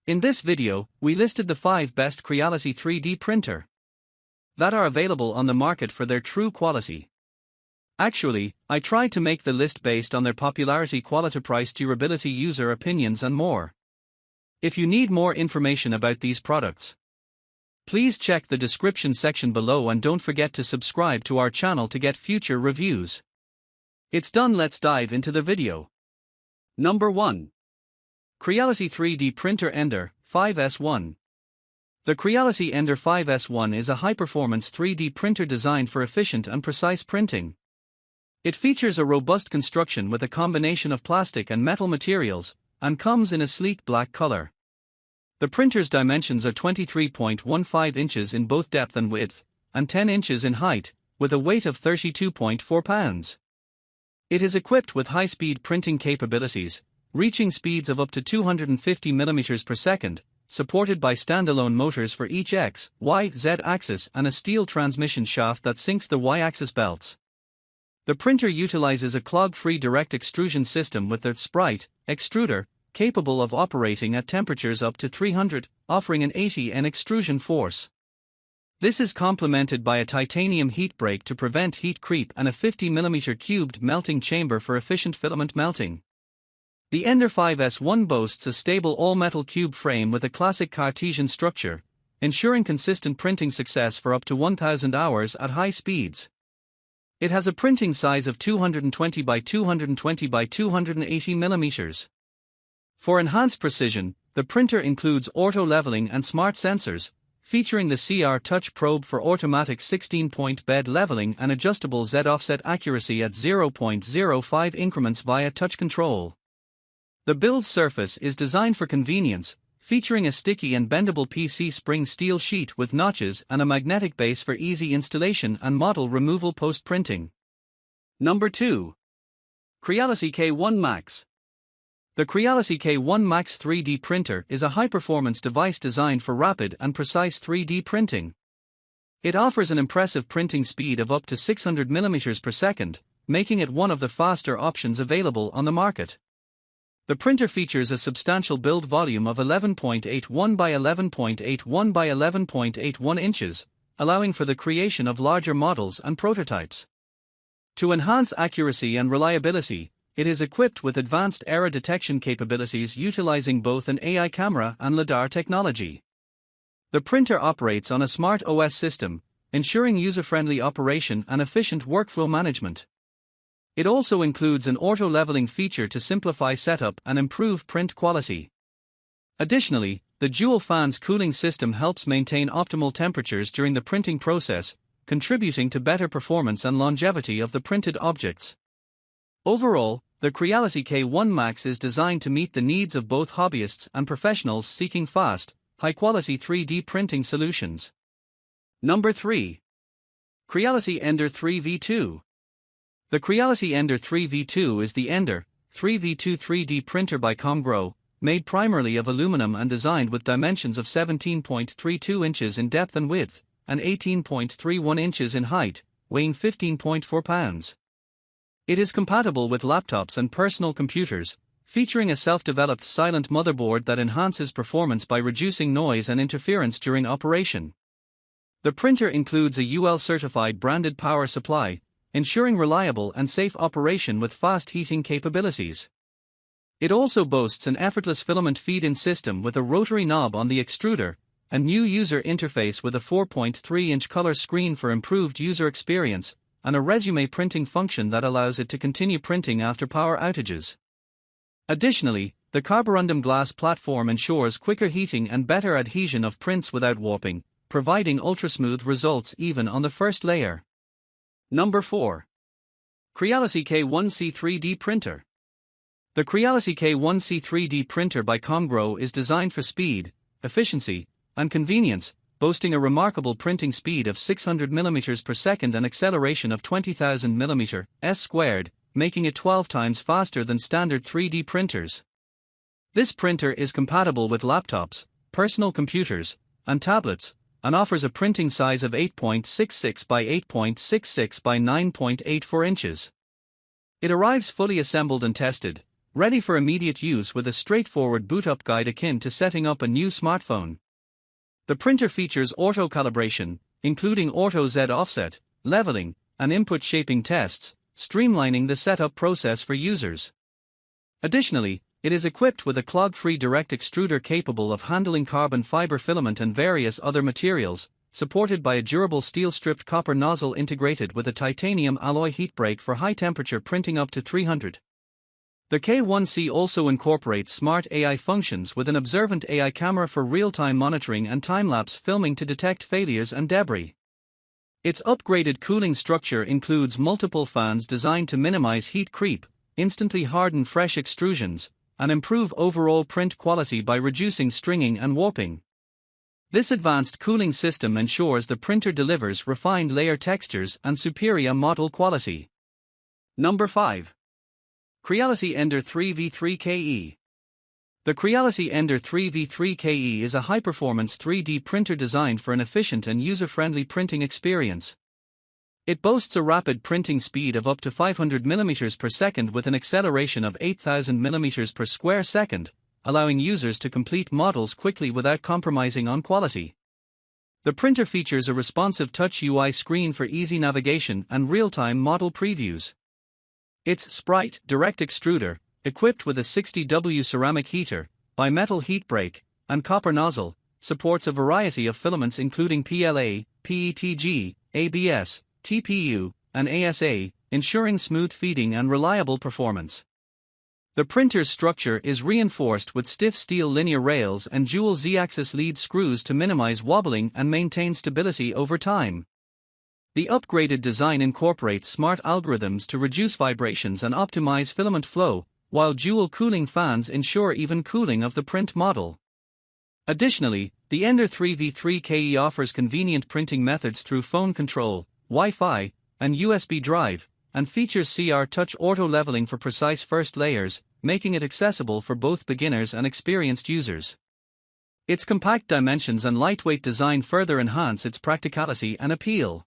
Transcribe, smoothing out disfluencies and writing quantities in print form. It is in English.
In this video, we listed the 5 best Creality 3D printer that are available on the market for their true quality. Actually, I tried to make the list based on their popularity, quality, price, durability, user opinions and more. If you need more information about these products, please check the description section below and don't forget to subscribe to our channel to get future reviews. It's done, let's dive into the video. Number 1. Creality 3D Printer Ender 5S1. The Creality Ender 5S1 is a high-performance 3D printer designed for efficient and precise printing. It features a robust construction with a combination of plastic and metal materials, and comes in a sleek black color. The printer's dimensions are 23.15 inches in both depth and width, and 10 inches in height, with a weight of 32.4 pounds. It is equipped with high-speed printing capabilities, reaching speeds of up to 250 mm per second, supported by standalone motors for each X, Y, Z axis and a steel transmission shaft that syncs the Y-axis belts. The printer utilizes a clog-free direct extrusion system with a Sprite extruder, capable of operating at temperatures up to 300, offering an 80 N extrusion force. This is complemented by a titanium heat break to prevent heat creep and a 50 mm cubed melting chamber for efficient filament melting. The Ender 5S1 boasts a stable all-metal cube frame with a classic Cartesian structure, ensuring consistent printing success for up to 1000 hours at high speeds. It has a printing size of 220 by 220 by 280 mm. For enhanced precision, the printer includes auto-leveling and smart sensors, featuring the CR Touch probe for automatic 16-point bed leveling and adjustable Z offset accuracy at 0.05 increments via touch control. The build surface is designed for convenience, featuring a sticky and bendable PC spring steel sheet with notches and a magnetic base for easy installation and model removal post-printing. Number 2. Creality K1 Max. The Creality K1 Max 3D printer is a high-performance device designed for rapid and precise 3D printing. It offers an impressive printing speed of up to 600 mm per second, making it one of the faster options available on the market. The printer features a substantial build volume of 11.81 by 11.81 by 11.81 inches, allowing for the creation of larger models and prototypes. To enhance accuracy and reliability, it is equipped with advanced error detection capabilities utilizing both an AI camera and LiDAR technology. The printer operates on a smart OS system, ensuring user-friendly operation and efficient workflow management. It also includes an auto-leveling feature to simplify setup and improve print quality. Additionally, the dual fans cooling system helps maintain optimal temperatures during the printing process, contributing to better performance and longevity of the printed objects. Overall, the Creality K1 Max is designed to meet the needs of both hobbyists and professionals seeking fast, high-quality 3D printing solutions. Number 3. Creality Ender 3v2. The Creality Ender 3v2 is the Ender 3v2 3D printer by Comparision, made primarily of aluminum and designed with dimensions of 17.32 inches in depth and width, and 18.31 inches in height, weighing 15.4 pounds. It is compatible with laptops and personal computers, featuring a self-developed silent motherboard that enhances performance by reducing noise and interference during operation. The printer includes a UL-certified branded power supply, ensuring reliable and safe operation with fast heating capabilities. It also boasts an effortless filament feed-in system with a rotary knob on the extruder, a new user interface with a 4.3-inch color screen for improved user experience, and a resume printing function that allows it to continue printing after power outages. Additionally, the carborundum glass platform ensures quicker heating and better adhesion of prints without warping, providing ultra-smooth results even on the first layer. Number 4. Creality K1C 3D printer. The Creality K1C 3D printer by Comparision is designed for speed, efficiency, and convenience, boasting a remarkable printing speed of 600 mm per second and acceleration of 20,000 mm², making it 12 times faster than standard 3D printers. This printer is compatible with laptops, personal computers, and tablets, and offers a printing size of 8.66 by 8.66 by 9.84 inches. It arrives fully assembled and tested, ready for immediate use with a straightforward boot-up guide akin to setting up a new smartphone. The printer features auto-calibration, including auto-Z offset, leveling, and input shaping tests, streamlining the setup process for users. Additionally, it is equipped with a clog-free direct extruder capable of handling carbon fiber filament and various other materials, supported by a durable steel-stripped copper nozzle integrated with a titanium alloy heat break for high-temperature printing up to 300. The K1C also incorporates smart AI functions with an observant AI camera for real-time monitoring and time-lapse filming to detect failures and debris. Its upgraded cooling structure includes multiple fans designed to minimize heat creep, instantly harden fresh extrusions, and improve overall print quality by reducing stringing and warping. This advanced cooling system ensures the printer delivers refined layer textures and superior model quality. Number 5. Creality Ender 3v3ke. The Creality Ender 3v3ke is a high-performance 3D printer designed for an efficient and user-friendly printing experience. It boasts a rapid printing speed of up to 500 mm per second with an acceleration of 8,000 mm per square second, allowing users to complete models quickly without compromising on quality. The printer features a responsive touch UI screen for easy navigation and real-time model previews. Its Sprite direct extruder, equipped with a 60W ceramic heater, bimetal heat break, and copper nozzle, supports a variety of filaments including PLA, PETG, ABS, TPU, and ASA, ensuring smooth feeding and reliable performance. The printer's structure is reinforced with stiff steel linear rails and dual Z-axis lead screws to minimize wobbling and maintain stability over time. The upgraded design incorporates smart algorithms to reduce vibrations and optimize filament flow, while dual cooling fans ensure even cooling of the print model. Additionally, the Ender 3v3ke offers convenient printing methods through phone control, Wi-Fi, and USB drive, and features CR Touch auto leveling for precise first layers, making it accessible for both beginners and experienced users. Its compact dimensions and lightweight design further enhance its practicality and appeal.